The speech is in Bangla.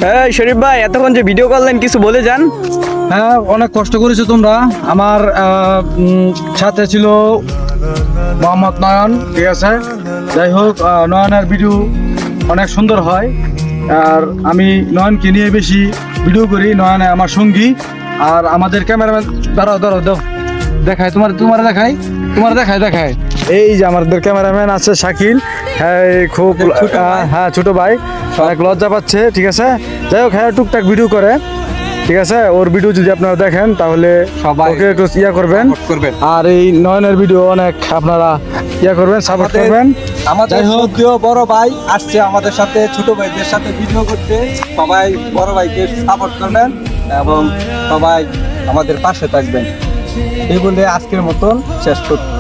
এই শরীফ ভাই, এতক্ষণ যে ভিডিও করলেন কিছু বলে যান। হ্যাঁ, অনেক কষ্ট করেছো তোমরা। আমার সাথে ছিল মোহাম্মদ নয়ন, ঠিক আছে। যাই হোক, নয়নের ভিডিও অনেক সুন্দর হয়, আর আমি নয়নকে নিয়ে বেশি ভিডিও করি। নয়ন আমার সঙ্গী, আর আমাদের ক্যামেরাম্যান দাঁড়াও দেখায় তোমার দেখায় এই যে আমাদের ক্যামেরাম্যান আছে শাকিল। হ্যাঁ, খুব হ্যাঁ ছোট ভাই, অনেক লজ্জা পাচ্ছে, ঠিক আছে। যাই হোক, হ্যাঁ টুকটাক ভিডিও করে, ঠিক আছে। ওর ভিডিও যদি আপনারা দেখেন তাহলে সবাই ওকে একটু করবেন। আর এই নয়নের ভিডিও অনেক আপনারা করবেন, সাপোর্ট করবেন। আমাদের যদিও বড় ভাই আসছে আমাদের সাথে ছোট ভাইদের সাথে ভিডিও করতে, সবাই বড় ভাইকে সাপোর্ট করবেন এবং সবাই আমাদের পাশে থাকবেন। এই বলে আজকের মতন শেষ করছি।